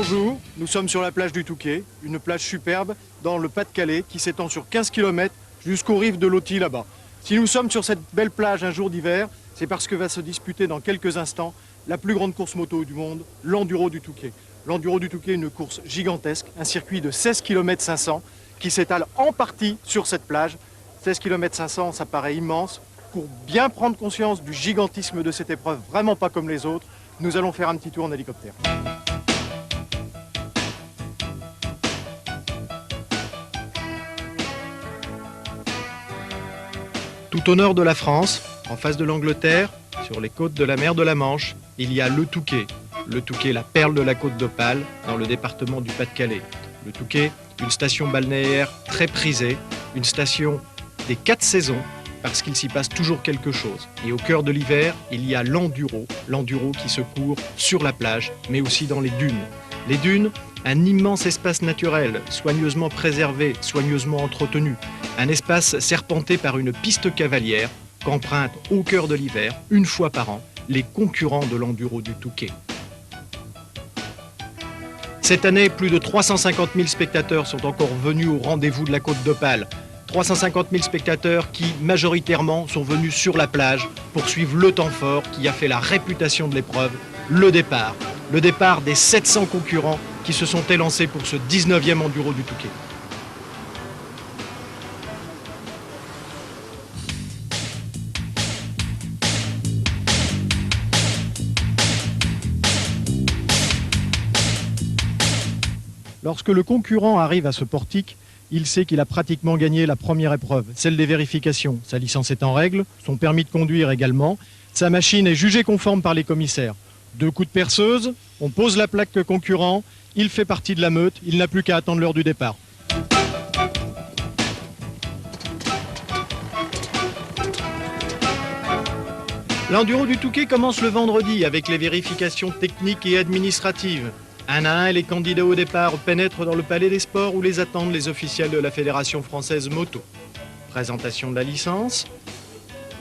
Bonjour, nous sommes sur la plage du Touquet, une plage superbe dans le Pas-de-Calais qui s'étend sur 15 km jusqu'aux rives de l'Authie là-bas. Si nous sommes sur cette belle plage un jour d'hiver, c'est parce que va se disputer dans quelques instants la plus grande course moto du monde, l'Enduro du Touquet. L'Enduro du Touquet est une course gigantesque, un circuit de 16 km 500 qui s'étale en partie sur cette plage. 16 km 500, ça paraît immense. Pour bien prendre conscience du gigantisme de cette épreuve, vraiment pas comme les autres, nous allons faire un petit tour en hélicoptère. Tout au nord de la France, en face de l'Angleterre, sur les côtes de la mer de la Manche, il y a le Touquet. Le Touquet, la perle de la côte d'Opale, dans le département du Pas-de-Calais. Le Touquet, une station balnéaire très prisée, une station des 4 saisons, parce qu'il s'y passe toujours quelque chose. Et au cœur de l'hiver, il y a l'enduro qui se court sur la plage, mais aussi dans les dunes. Les dunes, un immense espace naturel, soigneusement préservé, soigneusement entretenu. Un espace serpenté par une piste cavalière qu'empruntent au cœur de l'hiver, une fois par an, les concurrents de l'enduro du Touquet. Cette année, plus de 350 000 spectateurs sont encore venus au rendez-vous de la côte d'Opale. 350 000 spectateurs qui, majoritairement, sont venus sur la plage pour suivre le temps fort qui a fait la réputation de l'épreuve, le départ. Le départ des 700 concurrents qui se sont élancés pour ce 19e Enduro du Touquet. Lorsque le concurrent arrive à ce portique, il sait qu'il a pratiquement gagné la première épreuve, celle des vérifications. Sa licence est en règle, son permis de conduire également. Sa machine est jugée conforme par les commissaires. 2 coups de perceuse, on pose la plaque concurrent, il fait partie de la meute, il n'a plus qu'à attendre l'heure du départ. L'Enduro du Touquet commence le vendredi avec les vérifications techniques et administratives. Un à un, les candidats au départ pénètrent dans le palais des sports où les attendent les officiels de la Fédération française moto. Présentation de la licence,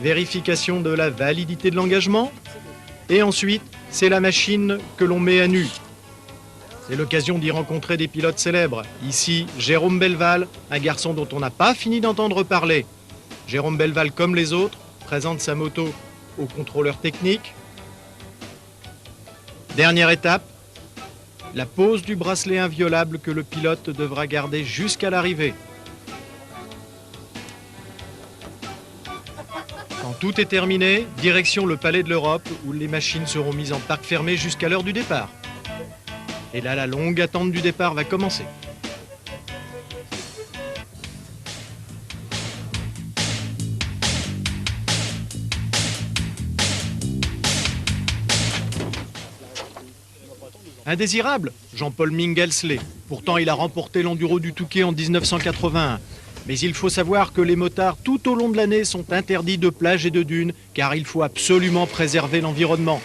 vérification de la validité de l'engagement, et ensuite, c'est la machine que l'on met à nu. C'est l'occasion d'y rencontrer des pilotes célèbres. Ici, Jérôme Belval, un garçon dont on n'a pas fini d'entendre parler. Jérôme Belval, comme les autres, présente sa moto au contrôleur technique. Dernière étape, la pose du bracelet inviolable que le pilote devra garder jusqu'à l'arrivée. Quand tout est terminé, direction le Palais de l'Europe où les machines seront mises en parc fermé jusqu'à l'heure du départ. Et là, la longue attente du départ va commencer. Indésirable, Jean-Paul Mingelsley. Pourtant, il a remporté l'Enduro du Touquet en 1981. Mais il faut savoir que les motards, tout au long de l'année, sont interdits de plage et de dunes, car il faut absolument préserver l'environnement.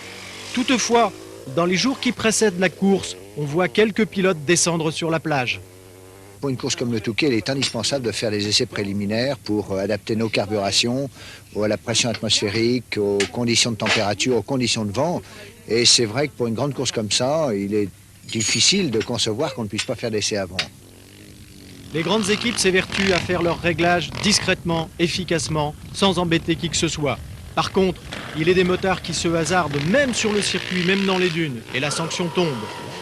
Toutefois, dans les jours qui précèdent la course, on voit quelques pilotes descendre sur la plage. Pour une course comme le Touquet, il est indispensable de faire des essais préliminaires pour adapter nos carburations à la pression atmosphérique, aux conditions de température, aux conditions de vent. Et c'est vrai que pour une grande course comme ça, il est difficile de concevoir qu'on ne puisse pas faire d'essais avant. Les grandes équipes s'évertuent à faire leurs réglages discrètement, efficacement, sans embêter qui que ce soit. Par contre, il est des motards qui se hasardent même sur le circuit, même dans les dunes, et la sanction tombe.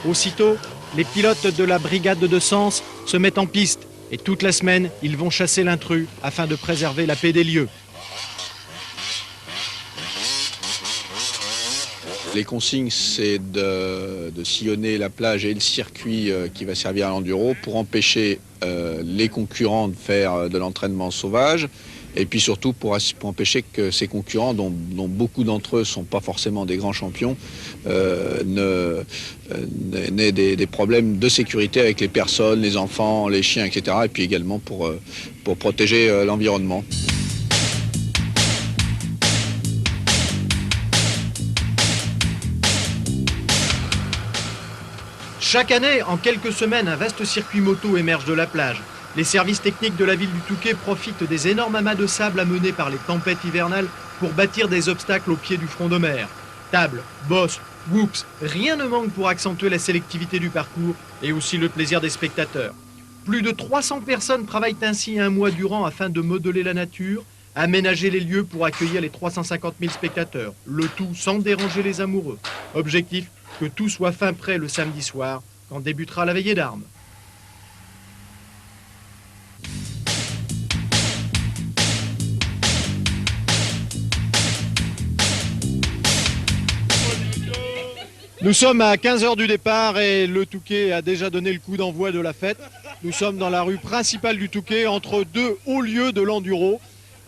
Aussitôt, les pilotes de la brigade de Sens se mettent en piste, et toute la semaine, ils vont chasser l'intrus afin de préserver la paix des lieux. Les consignes, c'est de sillonner la plage et le circuit qui va servir à l'enduro pour empêcher les concurrents de faire de l'entraînement sauvage et puis surtout pour empêcher que ces concurrents, dont beaucoup d'entre eux ne sont pas forcément des grands champions, n'aient des problèmes de sécurité avec les personnes, les enfants, les chiens, etc. Et puis également pour protéger l'environnement. Chaque année, en quelques semaines, un vaste circuit moto émerge de la plage. Les services techniques de la ville du Touquet profitent des énormes amas de sable amenés par les tempêtes hivernales pour bâtir des obstacles au pied du front de mer. Tables, bosses, Oups, rien ne manque pour accentuer la sélectivité du parcours et aussi le plaisir des spectateurs. Plus de 300 personnes travaillent ainsi un mois durant afin de modeler la nature, aménager les lieux pour accueillir les 350 000 spectateurs, le tout sans déranger les amoureux. Objectif, que tout soit fin prêt le samedi soir, quand débutera la veillée d'armes. Nous sommes à 15h du départ et le Touquet a déjà donné le coup d'envoi de la fête. Nous sommes dans la rue principale du Touquet, entre deux hauts lieux de l'enduro.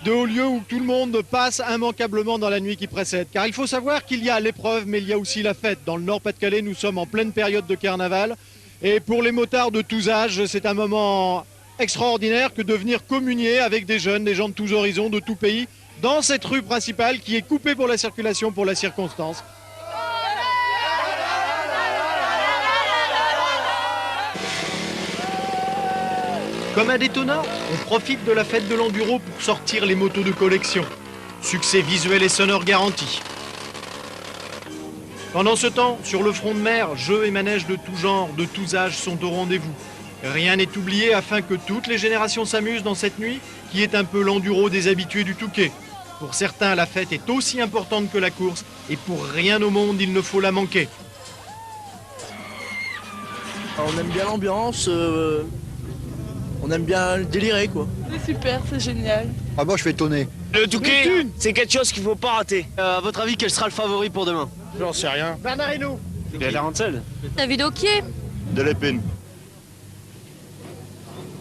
Deux hauts lieux où tout le monde passe immanquablement dans la nuit qui précède. Car il faut savoir qu'il y a l'épreuve, mais il y a aussi la fête. Dans le Nord-Pas-de-Calais, nous sommes en pleine période de carnaval. Et pour les motards de tous âges, c'est un moment extraordinaire que de venir communier avec des jeunes, des gens de tous horizons, de tout pays, dans cette rue principale qui est coupée pour la circulation pour la circonstance. Comme un détonneur, on profite de la fête de l'enduro pour sortir les motos de collection. Succès visuel et sonore garanti. Pendant ce temps, sur le front de mer, jeux et manèges de tout genre, de tous âges sont au rendez-vous. Rien n'est oublié afin que toutes les générations s'amusent dans cette nuit, qui est un peu l'enduro des habitués du Touquet. Pour certains, la fête est aussi importante que la course, et pour rien au monde, il ne faut la manquer. On aime bien l'ambiance. On aime bien le délirer, quoi. C'est super, c'est génial. Ah bon, je fais tonner. Le Touquet, c'est quelque chose qu'il ne faut pas rater. À votre avis, quel sera le favori pour demain? J'en sais rien. Bernard Hinault. La Rancel. David Oquier. De l'épine.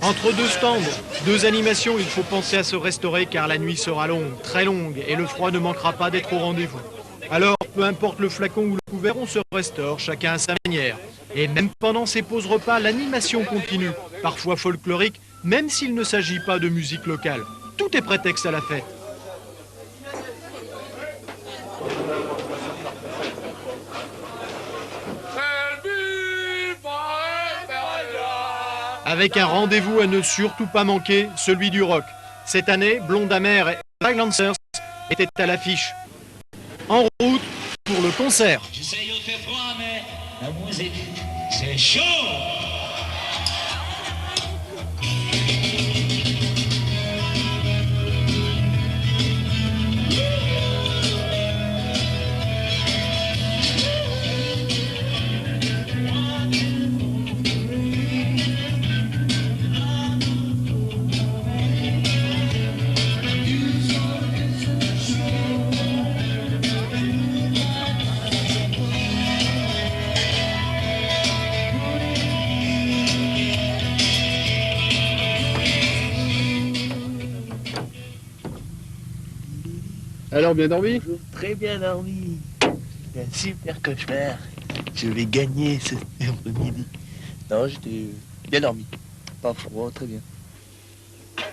Entre deux stands, deux animations, il faut penser à se restaurer car la nuit sera longue, très longue, et le froid ne manquera pas d'être au rendez-vous. Alors, peu importe le flacon ou le couvert, on se restaure, chacun à sa manière. Et même pendant ces pauses repas, l'animation continue, parfois folklorique, même s'il ne s'agit pas de musique locale. Tout est prétexte à la fête. Avec un rendez-vous à ne surtout pas manquer, celui du rock. Cette année, Blonde Amère et Silencers étaient à l'affiche. En route pour le concert. Je sais, il fait froid, mais la musique, c'est chaud. Alors, bien dormi? Très bien dormi. J'ai un super cauchemar. Je vais gagner cet après-midi. Non, j'étais bien dormi. Pas froid, très bien.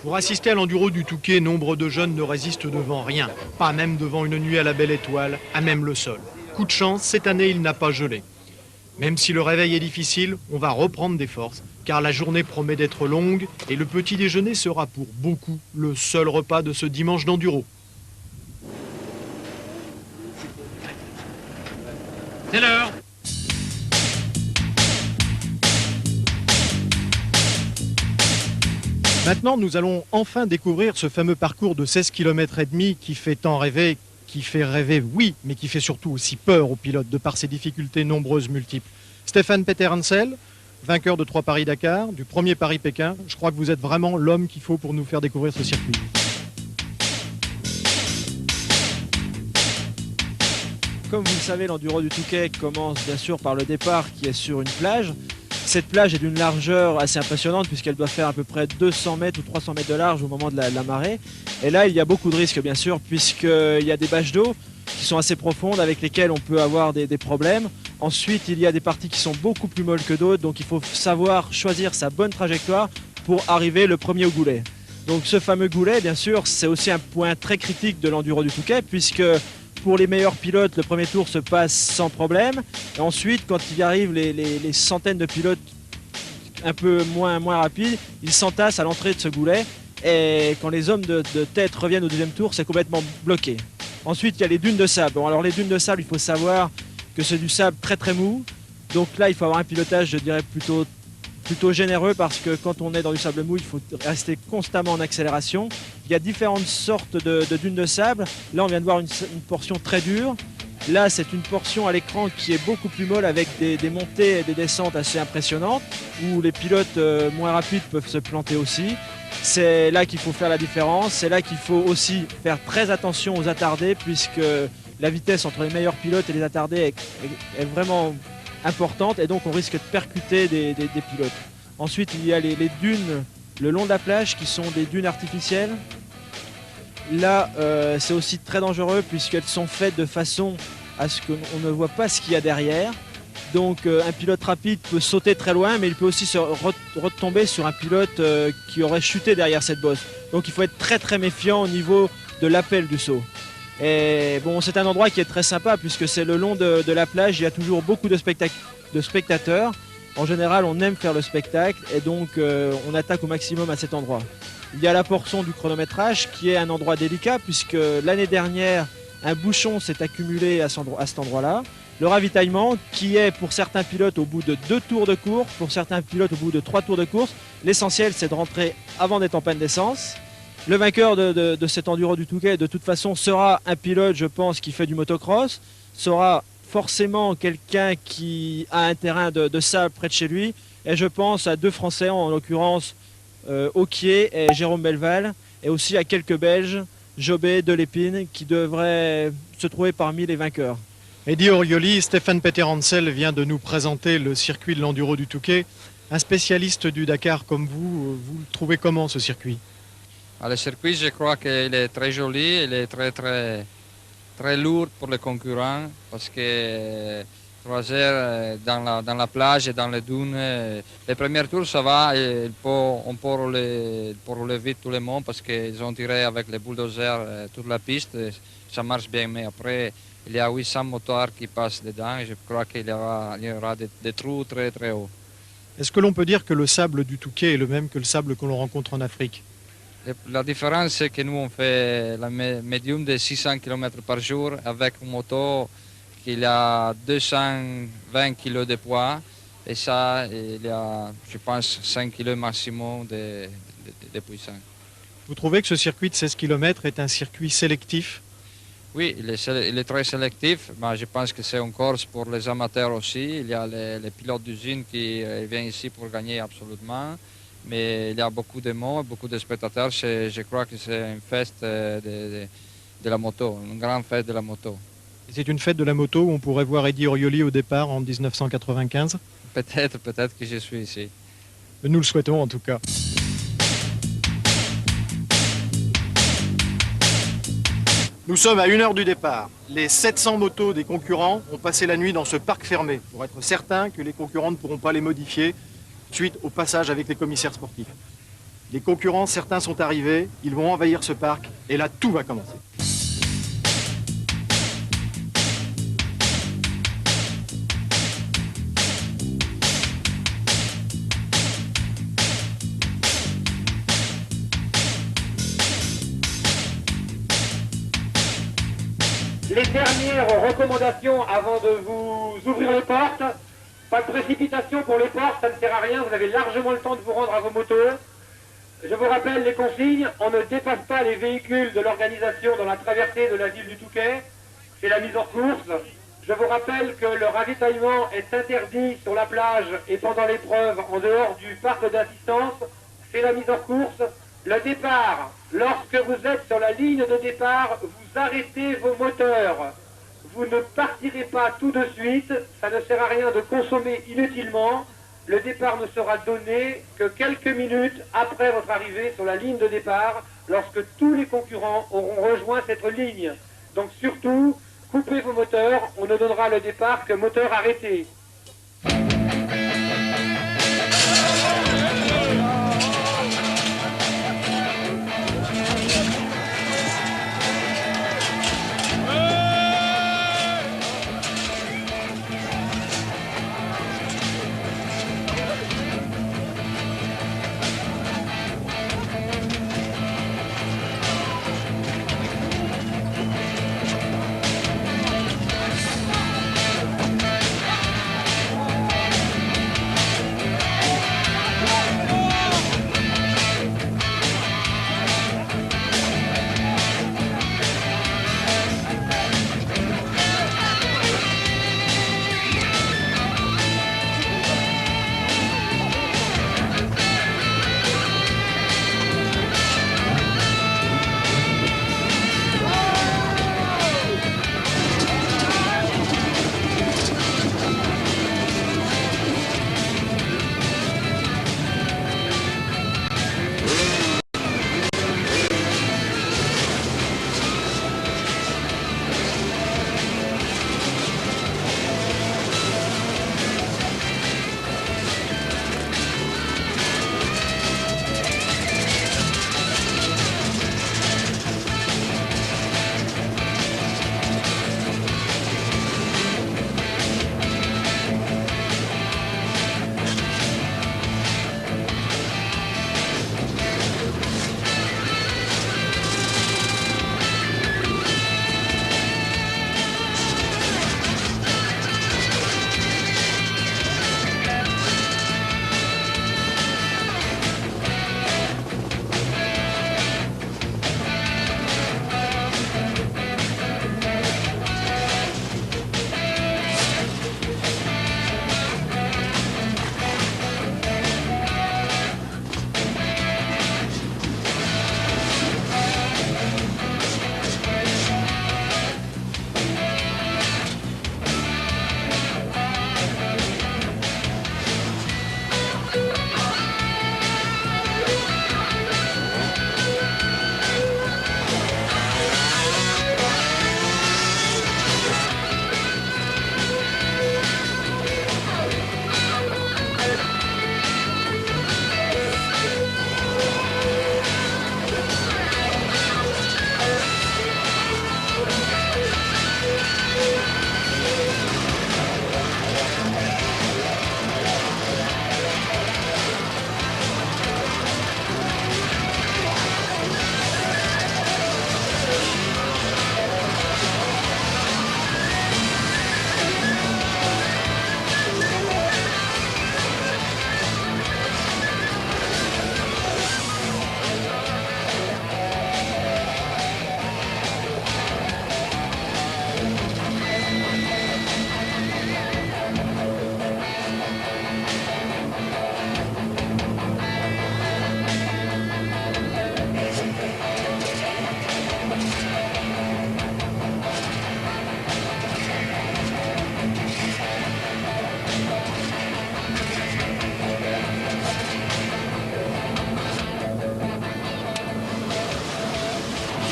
Pour assister à l'enduro du Touquet, nombre de jeunes ne résistent devant rien. Pas même devant une nuit à la belle étoile, à même le sol. Coup de chance, cette année, il n'a pas gelé. Même si le réveil est difficile, on va reprendre des forces, car la journée promet d'être longue et le petit déjeuner sera pour beaucoup le seul repas de ce dimanche d'enduro. C'est l'heure. Maintenant, nous allons enfin découvrir ce fameux parcours de 16 km et demi qui fait tant rêver, qui fait rêver, oui, mais qui fait surtout aussi peur aux pilotes de par ses difficultés nombreuses, multiples. Stéphane Peter Hansel, vainqueur de 3 Paris-Dakar, du premier Paris-Pékin, je crois que vous êtes vraiment l'homme qu'il faut pour nous faire découvrir ce circuit. Comme vous le savez, l'enduro du Touquet commence bien sûr par le départ qui est sur une plage. Cette plage est d'une largeur assez impressionnante puisqu'elle doit faire à peu près 200 mètres ou 300 mètres de large au moment de la marée. Et là, il y a beaucoup de risques bien sûr puisqu'il y a des bâches d'eau qui sont assez profondes avec lesquelles on peut avoir des problèmes. Ensuite, il y a des parties qui sont beaucoup plus molles que d'autres, donc il faut savoir choisir sa bonne trajectoire pour arriver le premier au goulet. Donc ce fameux goulet, bien sûr, c'est aussi un point très critique de l'enduro du Touquet puisque pour les meilleurs pilotes, le premier tour se passe sans problème. Et ensuite, quand il arrive les centaines de pilotes un peu moins rapides, ils s'entassent à l'entrée de ce goulet. Et quand les hommes de tête reviennent au deuxième tour, c'est complètement bloqué. Ensuite, il y a les dunes de sable. Bon, alors les dunes de sable, il faut savoir que c'est du sable très très mou. Donc là, il faut avoir un pilotage, je dirais, plutôt généreux parce que quand on est dans du sable mou, il faut rester constamment en accélération. Il y a différentes sortes de dunes de sable. Là, on vient de voir une portion très dure. Là, c'est une portion à l'écran qui est beaucoup plus molle avec des montées et des descentes assez impressionnantes où les pilotes moins rapides peuvent se planter aussi. C'est là qu'il faut faire la différence. C'est là qu'il faut aussi faire très attention aux attardés puisque la vitesse entre les meilleurs pilotes et les attardés est vraiment importante et donc on risque de percuter des pilotes. Ensuite, il y a les dunes le long de la plage qui sont des dunes artificielles. Là, c'est aussi très dangereux puisqu'elles sont faites de façon à ce qu'on ne voit pas ce qu'il y a derrière. Donc un pilote rapide peut sauter très loin, mais il peut aussi se retomber sur un pilote qui aurait chuté derrière cette bosse. Donc il faut être très très méfiant au niveau de l'appel du saut. Et bon, c'est un endroit qui est très sympa puisque c'est le long de la plage, il y a toujours beaucoup de spectateurs. En général, on aime faire le spectacle et donc on attaque au maximum à cet endroit. Il y a la portion du chronométrage qui est un endroit délicat puisque l'année dernière, un bouchon s'est accumulé à cet endroit-là. Le ravitaillement qui est pour certains pilotes au bout de 2 tours de course, pour certains pilotes au bout de 3 tours de course. L'essentiel, c'est de rentrer avant d'être en panne d'essence. Le vainqueur de cet enduro du Touquet, de toute façon, sera un pilote, je pense, qui fait du motocross, sera forcément quelqu'un qui a un terrain de sable près de chez lui. Et je pense à 2 Français, en l'occurrence Auquier et Jérôme Belval, et aussi à quelques Belges, Jobé, Delépine, qui devraient se trouver parmi les vainqueurs. Eddie Orioli, Stéphane Peter-Hansel vient de nous présenter le circuit de l'enduro du Touquet. Un spécialiste du Dakar comme vous, vous le trouvez comment ce circuit? Le circuit, je crois qu'il est très joli, il est très lourd pour les concurrents parce que 3 heures dans la plage et dans les dunes, les premiers tours ça va, on peut rouler vite tout le monde parce qu'ils ont tiré avec les bulldozers toute la piste, ça marche bien, mais après il y a 800 moteurs qui passent dedans et je crois qu'il y aura des trous très très hauts. Est-ce que l'on peut dire que le sable du Touquet est le même que le sable que l'on rencontre en Afrique? La différence, c'est que nous, on fait la médium de 600 km par jour avec une moto qui a 220 kg de poids. Et ça, il y a, je pense, 5 kg maximum de puissance. Vous trouvez que ce circuit de 16 km est un circuit sélectif? Oui, il est très sélectif. Je pense que c'est en Corse pour les amateurs aussi. Il y a les pilotes d'usine qui viennent ici pour gagner absolument. Mais il y a beaucoup de monde, beaucoup de spectateurs. Je crois que c'est une fête de la moto, une grande fête de la moto. C'est une fête de la moto où on pourrait voir Eddie Orioli au départ en 1995? Peut-être que je suis ici. Nous le souhaitons en tout cas. Nous sommes à 1 heure du départ. Les 700 motos des concurrents ont passé la nuit dans ce parc fermé pour être certains que les concurrents ne pourront pas les modifier suite au passage avec les commissaires sportifs. Les concurrents, certains sont arrivés, ils vont envahir ce parc et là tout va commencer. Les dernières recommandations avant de vous ouvrir les portes. Pas de précipitation pour les portes, ça ne sert à rien, vous avez largement le temps de vous rendre à vos motos. Je vous rappelle les consignes, on ne dépasse pas les véhicules de l'organisation dans la traversée de la ville du Touquet, c'est la mise en course. Je vous rappelle que le ravitaillement est interdit sur la plage et pendant l'épreuve en dehors du parc d'assistance, c'est la mise en course. Le départ, lorsque vous êtes sur la ligne de départ, vous arrêtez vos moteurs. Vous ne partirez pas tout de suite, ça ne sert à rien de consommer inutilement. Le départ ne sera donné que quelques minutes après votre arrivée sur la ligne de départ, lorsque tous les concurrents auront rejoint cette ligne. Donc surtout, coupez vos moteurs, on ne donnera le départ que moteur arrêté.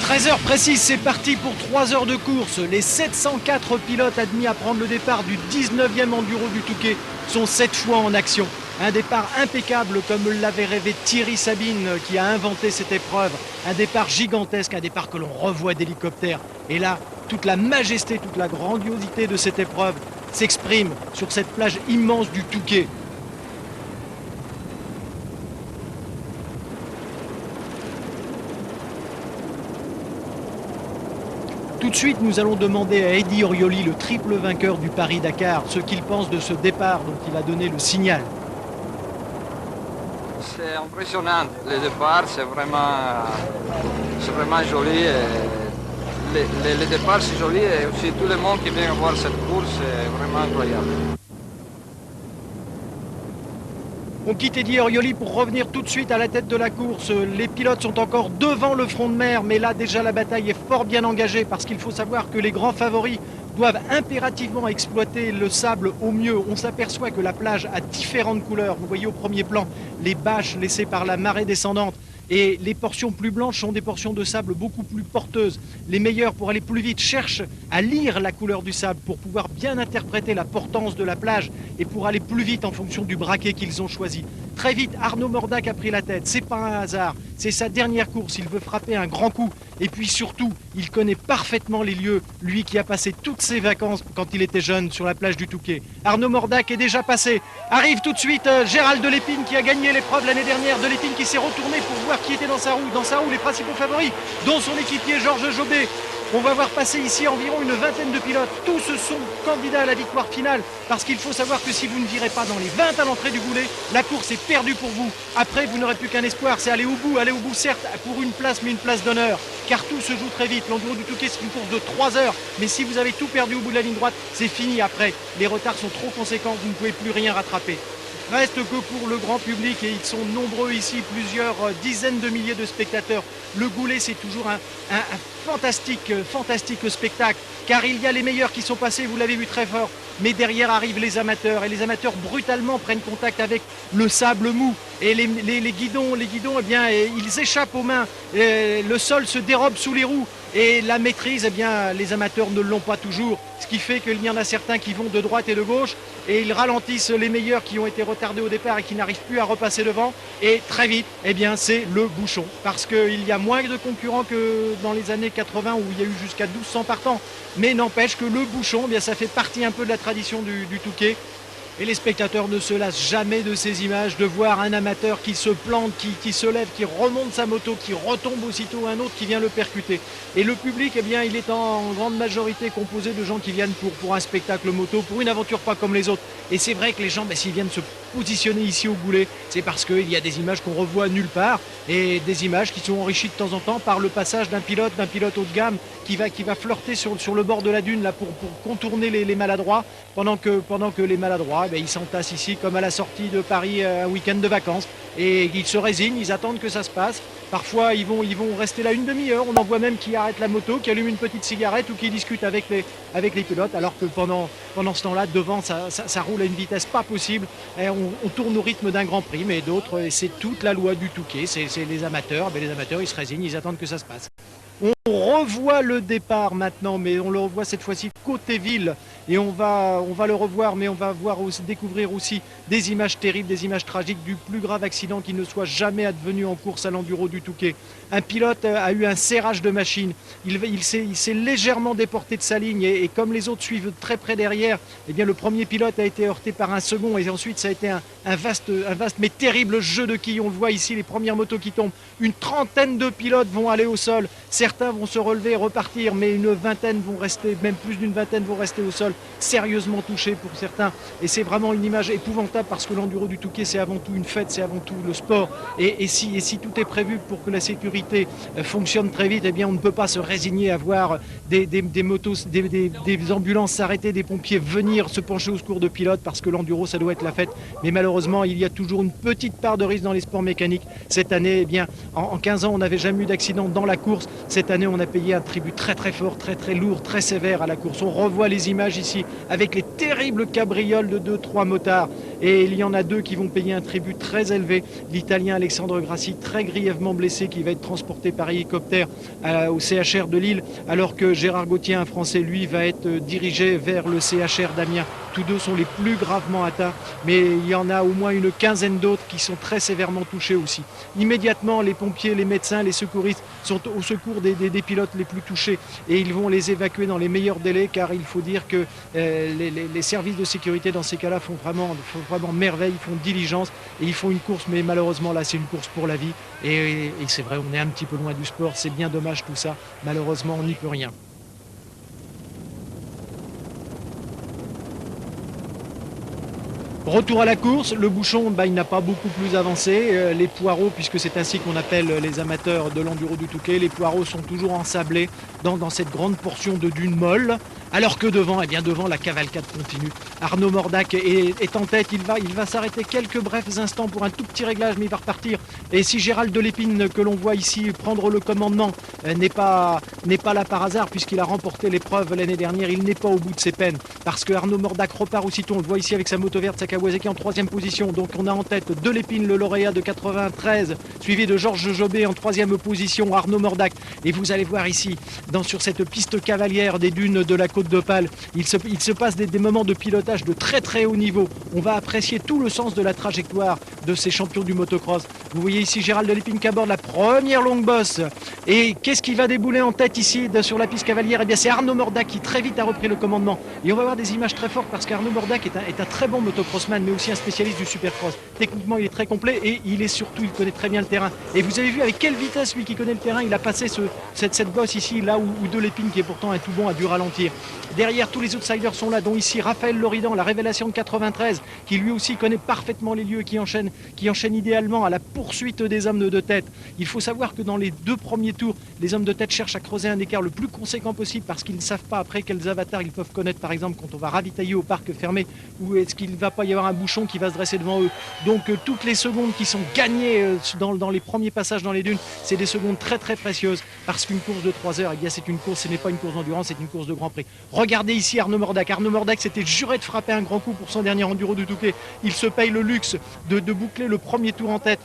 13h précise, c'est parti pour 3 heures de course. Les 704 pilotes admis à prendre le départ du 19e Enduro du Touquet sont cette fois en action. Un départ impeccable comme l'avait rêvé Thierry Sabine qui a inventé cette épreuve. Un départ gigantesque, un départ que l'on revoit d'hélicoptère. Et là, toute la majesté, toute la grandiosité de cette épreuve s'exprime sur cette plage immense du Touquet. Tout de suite, nous allons demander à Eddy Orioli, le triple vainqueur du Paris-Dakar, ce qu'il pense de ce départ dont il a donné le signal. C'est impressionnant, le départ, c'est vraiment joli. Le départ, c'est joli et aussi tout le monde qui vient voir cette course, c'est vraiment incroyable. On quitte Eddy Orioli pour revenir tout de suite à la tête de la course. Les pilotes sont encore devant le front de mer, mais là déjà la bataille est fort bien engagée parce qu'il faut savoir que les grands favoris doivent impérativement exploiter le sable au mieux. On s'aperçoit que la plage a différentes couleurs. Vous voyez au premier plan les bâches laissées par la marée descendante. Et les portions plus blanches sont des portions de sable beaucoup plus porteuses. Les meilleurs, pour aller plus vite, cherchent à lire la couleur du sable pour pouvoir bien interpréter la portance de la plage et pour aller plus vite en fonction du braquet qu'ils ont choisi. Très vite, Arnaud Mordac a pris la tête. C'est pas un hasard. C'est sa dernière course. Il veut frapper un grand coup. Et puis surtout, il connaît parfaitement les lieux. Lui qui a passé toutes ses vacances quand il était jeune sur la plage du Touquet. Arnaud Mordac est déjà passé. Arrive tout de suite Gérald Delépine qui a gagné l'épreuve l'année dernière. Delépine qui s'est retourné pour voir qui était dans sa roue. Dans sa roue, les principaux favoris, dont son équipier Georges Jobet. On va voir passer ici environ une vingtaine de pilotes. Tous sont candidats à la victoire finale parce qu'il faut savoir que si vous ne virez pas dans les 20 à l'entrée du goulet, la course est perdue pour vous. Après, vous n'aurez plus qu'un espoir, c'est aller au bout certes pour une place, mais une place d'honneur. Car tout se joue très vite. L'Enduro du Touquet, c'est une course de 3 heures. Mais si vous avez tout perdu au bout de la ligne droite, c'est fini après. Les retards sont trop conséquents, vous ne pouvez plus rien rattraper. Reste que pour le grand public, et ils sont nombreux ici, plusieurs dizaines de milliers de spectateurs, le goulet c'est toujours un fantastique spectacle, car il y a les meilleurs qui sont passés, vous l'avez vu très fort, mais derrière arrivent les amateurs, et les amateurs brutalement prennent contact avec le sable mou, et les guidons, eh bien, ils échappent aux mains, le sol se dérobe sous les roues, et la maîtrise, eh bien, les amateurs ne l'ont pas toujours, ce qui fait qu'il y en a certains qui vont de droite et de gauche, et ils ralentissent les meilleurs qui ont été retardés au départ et qui n'arrivent plus à repasser devant, et très vite, eh bien, c'est le bouchon, parce qu'il y a moins de concurrents que dans les années 80 où il y a eu jusqu'à 1200 partants, mais n'empêche que le bouchon, eh bien, ça fait partie un peu de la tradition du Touquet. Et les spectateurs ne se lassent jamais de ces images, de voir un amateur qui se plante, qui se lève, qui remonte sa moto, qui retombe aussitôt, un autre qui vient le percuter. Et le public, eh bien, il est en grande majorité composé de gens qui viennent pour un spectacle moto, pour une aventure pas comme les autres. Et c'est vrai que les gens, s'ils viennent se positionner ici au goulet, c'est parce qu'il y a des images qu'on revoit nulle part, et des images qui sont enrichies de temps en temps par le passage d'un pilote haut de gamme qui va flirter sur le bord de la dune là, pour contourner les maladroits, pendant que les maladroits, ils s'entassent ici comme à la sortie de Paris un week-end de vacances, et ils se résignent, ils attendent que ça se passe. Parfois ils vont rester là une demi-heure, on en voit même qui arrête la moto, qui allume une petite cigarette ou qui discute avec les pilotes, alors que pendant ce temps-là, devant, ça roule à une vitesse pas possible, et on tourne au rythme d'un Grand Prix, mais d'autres, c'est toute la loi du Touquet, c'est les amateurs, les amateurs ils se résignent, ils attendent que ça se passe. On revoit le départ maintenant, mais on le revoit cette fois-ci côté ville, et on va le revoir, mais on va découvrir aussi des images terribles, des images tragiques du plus grave accident qui ne soit jamais advenu en course à l'Enduro du Touquet. Un pilote a eu un serrage de machine, il s'est légèrement déporté de sa ligne, et comme les autres suivent très près derrière, eh bien le premier pilote a été heurté par un second, et ensuite ça a été un vaste mais terrible jeu de quilles. On le voit ici, les premières motos qui tombent, une trentaine de pilotes vont aller au sol, certains vont se relever et repartir, mais une vingtaine vont rester, même plus d'une vingtaine vont rester au sol, sérieusement touchés pour certains, et c'est vraiment une image épouvantable parce que l'Enduro du Touquet c'est avant tout une fête, c'est avant tout le sport, et si tout est prévu pour que la sécurité fonctionne très vite, eh bien on ne peut pas se résigner à voir des motos, des ambulances s'arrêter, des pompiers venir se pencher au secours de pilotes, parce que l'Enduro ça doit être la fête, mais malheureusement il y a toujours une petite part de risque dans les sports mécaniques. Cette année, eh bien, en 15 ans on n'avait jamais eu d'accident dans la course, cette année on a payé un tribut très très fort, très très lourd, très sévère à la course. On revoit les images ici avec les terribles cabrioles de 2-3 motards, et il y en a 2 qui vont payer un tribut très élevé. L'Italien Alessandro Grassi, très grièvement blessé, qui va être transporté par hélicoptère au CHR de Lille, alors que Gérard Gauthier, un Français, lui, va être dirigé vers le CHR d'Amiens. Tous 2 sont les plus gravement atteints, mais il y en a au moins une quinzaine d'autres qui sont très sévèrement touchés aussi. Immédiatement, les pompiers, les médecins, les secouristes sont au secours des pilotes les plus touchés et ils vont les évacuer dans les meilleurs délais, car il faut dire que les services de sécurité dans ces cas-là font vraiment merveille, ils font diligence et ils font une course, mais malheureusement là c'est une course pour la vie et c'est vrai, on est un petit peu loin du sport, c'est bien dommage tout ça, malheureusement on n'y peut rien. Retour à la course, le bouchon il n'a pas beaucoup plus avancé, les poireaux, puisque c'est ainsi qu'on appelle les amateurs de l'enduro du Touquet, les poireaux sont toujours ensablés dans cette grande portion de dune molle, alors que devant, devant la cavalcade continue. Arnaud Mordac est en tête, il va s'arrêter quelques brefs instants pour un tout petit réglage, mais il va repartir. Et si Gérald Delépine, que l'on voit ici prendre le commandement, n'est pas là par hasard, puisqu'il a remporté l'épreuve l'année dernière, il n'est pas au bout de ses peines, parce que Arnaud Mordac repart aussitôt, on le voit ici avec sa moto verte, sa Kawasaki en 3e position. Donc on a en tête Delépine, le lauréat de 93, suivi de Georges Jobé en 3e position, Arnaud Mordac. Et vous allez voir ici, sur cette piste cavalière des dunes de la Côte d'Opale, il se passe des moments de pilotage de très très haut niveau. On va apprécier tout le sens de la trajectoire de ces champions du motocross. Vous voyez ici Gérald Delépine qui aborde la première longue bosse. Et qu'est-ce qui va débouler en tête ici sur la piste cavalière? Eh bien c'est Arnaud Mordac qui très vite a repris le commandement. Et on va voir des images très fortes parce qu'Arnaud Mordac est un très bon motocrossman, mais aussi un spécialiste du supercross. Techniquement il est très complet et il connaît très bien le terrain. Et vous avez vu avec quelle vitesse lui qui connaît le terrain, il a passé cette bosse ici, là où Delépine, qui est pourtant un tout bon, a dû ralentir. Derrière, tous les outsiders sont là, dont ici Raphaël Loridan, la révélation de 93, qui lui aussi connaît parfaitement les lieux, qui enchaîne idéalement à la poursuite des hommes de tête. Il faut savoir que dans les 2 premiers tours, les hommes de tête cherchent à creuser un écart le plus conséquent possible parce qu'ils ne savent pas après quels avatars ils peuvent connaître, par exemple quand on va ravitailler au parc fermé, ou est-ce qu'il ne va pas y avoir un bouchon qui va se dresser devant eux. Donc toutes les secondes qui sont gagnées dans les premiers passages dans les dunes, c'est des secondes très très précieuses, parce qu'une course de 3 heures, c'est une course, ce n'est pas une course d'endurance, c'est une course de Grand Prix. Regardez ici Arnaud Mordac. Arnaud Mordac s'était juré de frapper un grand coup pour son dernier enduro du Touquet. Il se paye le luxe de boucler le premier tour en tête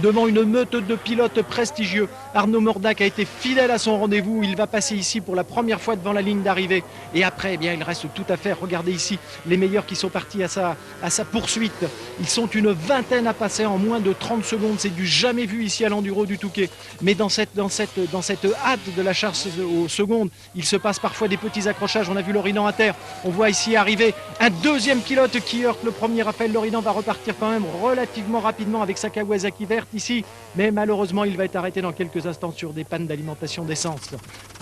devant une meute de pilotes prestigieux. Arnaud Mordac a été fidèle à son rendez-vous. Il va passer ici pour la première fois devant la ligne d'arrivée. Et après, il reste tout à faire. Regardez ici les meilleurs qui sont partis à sa poursuite. Ils sont une vingtaine à passer en moins de 30 secondes. C'est du jamais vu ici à l'enduro du Touquet. Mais dans cette hâte de la chasse aux secondes, il se passe parfois des petits accrochages. On a vu Loridan à terre. On voit ici arriver un deuxième pilote qui heurte le premier. Raphaël Loridan va repartir quand même relativement rapidement avec sa Kawasaki verte ici, mais malheureusement il va être arrêté dans quelques instants sur des pannes d'alimentation d'essence.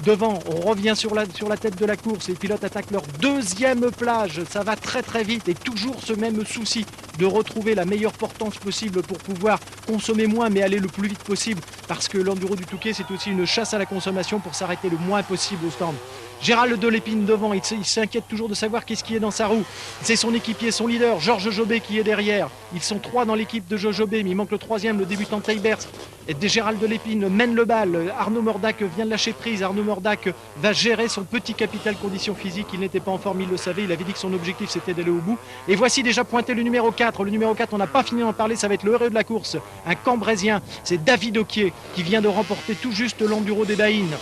Devant, on revient sur la tête de la course, les pilotes attaquent leur 2e plage, ça va très très vite et toujours ce même souci de retrouver la meilleure portance possible pour pouvoir consommer moins mais aller le plus vite possible, parce que l'enduro du Touquet c'est aussi une chasse à la consommation pour s'arrêter le moins possible au stand. Gérald Delépine devant, il s'inquiète toujours de savoir qu'est-ce qui est dans sa roue. C'est son équipier, son leader, Georges Jobé qui est derrière. Ils sont 3 dans l'équipe de Jobé, mais il manque le 3e, le débutant Taibers. Gérald Delépine mène le bal. Arnaud Mordac vient de lâcher prise. Arnaud Mordac va gérer son petit capital condition physique. Il n'était pas en forme, il le savait. Il avait dit que son objectif c'était d'aller au bout. Et voici déjà pointé le numéro 4. Le numéro 4, on n'a pas fini d'en parler, ça va être le héros de la course. Un Cambrésien, c'est David Oquier qui vient de remporter tout juste l'enduro des Baïnes.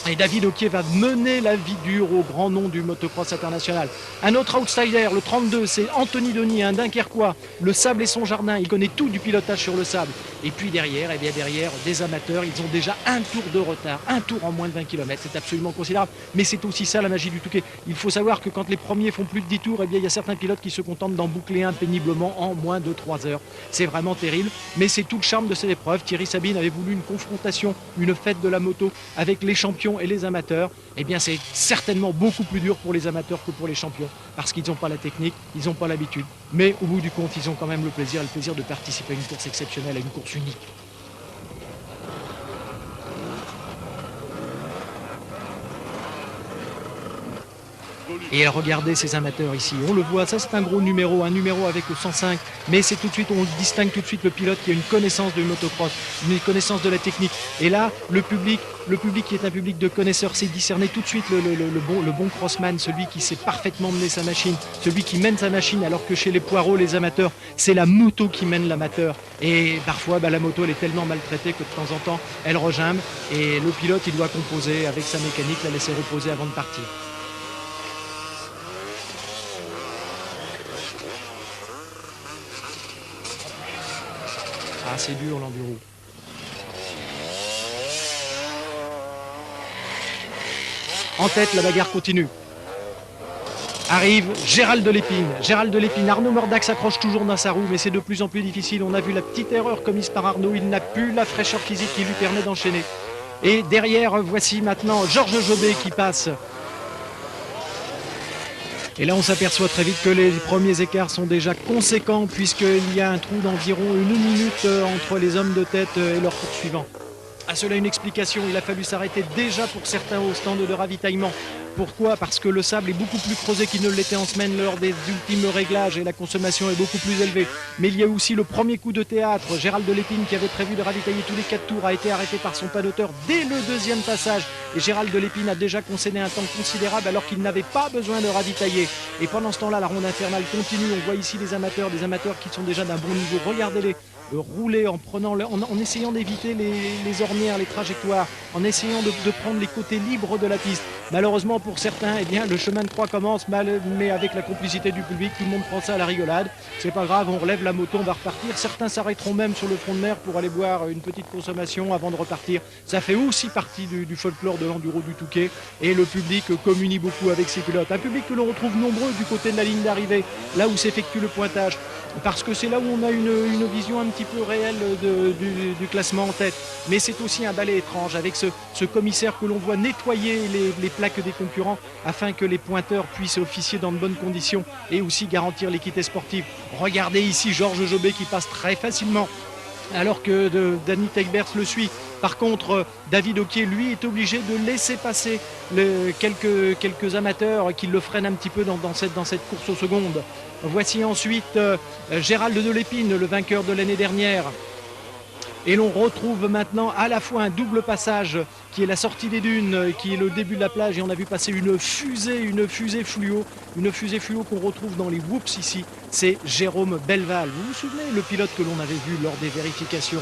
Et David Oquier va mener la vie dure au grand nom du motocross international. Un autre outsider, le 32, c'est Anthony Denis, un Dunkerquois. Le sable est son jardin, il connaît tout du pilotage sur le sable. Et puis derrière, des amateurs, ils ont déjà un tour de retard, un tour en moins de 20 km. C'est absolument considérable, mais c'est aussi ça la magie du Touquet. Il faut savoir que quand les premiers font plus de 10 tours, il y a certains pilotes qui se contentent d'en boucler un péniblement en moins de 3 heures. C'est vraiment terrible, mais c'est tout le charme de cette épreuve. Thierry Sabine avait voulu une confrontation, une fête de la moto avec les champions et les amateurs. Eh bien c'est certainement beaucoup plus dur pour les amateurs que pour les champions, parce qu'ils n'ont pas la technique, ils n'ont pas l'habitude, mais au bout du compte ils ont quand même le plaisir de participer à une course exceptionnelle, à une course unique. Et regardez ces amateurs ici, on le voit, ça c'est un gros numéro, un numéro avec le 105, mais c'est tout de suite, on distingue tout de suite le pilote qui a une connaissance de motocross, une connaissance de la technique. Et là, le public qui est un public de connaisseurs, sait discerner tout de suite le bon crossman, celui qui sait parfaitement mener sa machine, celui qui mène sa machine, alors que chez les poireaux, les amateurs, c'est la moto qui mène l'amateur. Et parfois, la moto, elle est tellement maltraitée que de temps en temps, elle regimbe, et le pilote, il doit composer avec sa mécanique, la laisser reposer avant de partir. Ah, c'est dur l'enduro. En tête, la bagarre continue. Arrive Gérald Delépine. Gérald Delépine, Arnaud Mordac s'accroche toujours dans sa roue, mais c'est de plus en plus difficile. On a vu la petite erreur commise par Arnaud. Il n'a plus la fraîcheur physique qui lui permet d'enchaîner. Et derrière, voici maintenant Georges Jobet qui passe. Et là, on s'aperçoit très vite que les premiers écarts sont déjà conséquents, puisqu'il y a un trou d'environ 1 minute entre les hommes de tête et leurs poursuivants. À cela, une explication, il a fallu s'arrêter déjà pour certains au stand de ravitaillement. Pourquoi ? Parce que le sable est beaucoup plus creusé qu'il ne l'était en semaine lors des ultimes réglages et la consommation est beaucoup plus élevée. Mais il y a aussi le premier coup de théâtre. Gérald Delépine, qui avait prévu de ravitailler tous les 4 tours, a été arrêté par son piloteur dès le 2e passage. Et Gérald Delépine a déjà concédé un temps considérable alors qu'il n'avait pas besoin de ravitailler. Et pendant ce temps-là, la ronde infernale continue. On voit ici des amateurs qui sont déjà d'un bon niveau. Regardez-les rouler en essayant d'éviter les ornières, les trajectoires, en essayant de prendre les côtés libres de la piste. Malheureusement pour certains, eh bien, le chemin de croix commence mal, mais avec la complicité du public, tout le monde prend ça à la rigolade. C'est pas grave, on relève la moto, on va repartir. Certains s'arrêteront même sur le front de mer pour aller boire une petite consommation avant de repartir. Ça fait aussi partie du folklore de l'enduro du Touquet. Et le public communie beaucoup avec ses pilotes. Un public que l'on retrouve nombreux du côté de la ligne d'arrivée, là où s'effectue le pointage. Parce que c'est là où on a une vision un petit peu réelle du classement en tête. Mais c'est aussi un ballet étrange avec ce commissaire que l'on voit nettoyer les plaques des concurrents afin que les pointeurs puissent officier dans de bonnes conditions et aussi garantir l'équité sportive. Regardez ici Georges Jobet qui passe très facilement alors que Danny Tegbers le suit. Par contre, David Oquier, lui, est obligé de laisser passer quelques amateurs qui le freinent un petit peu dans cette course aux secondes. Voici ensuite Gérald Delépine, le vainqueur de l'année dernière. Et l'on retrouve maintenant à la fois un double passage qui est la sortie des dunes, qui est le début de la plage, et on a vu passer une fusée fluo qu'on retrouve dans les whoops ici. C'est Jérôme Belval. Vous vous souvenez, le pilote que l'on avait vu lors des vérifications ?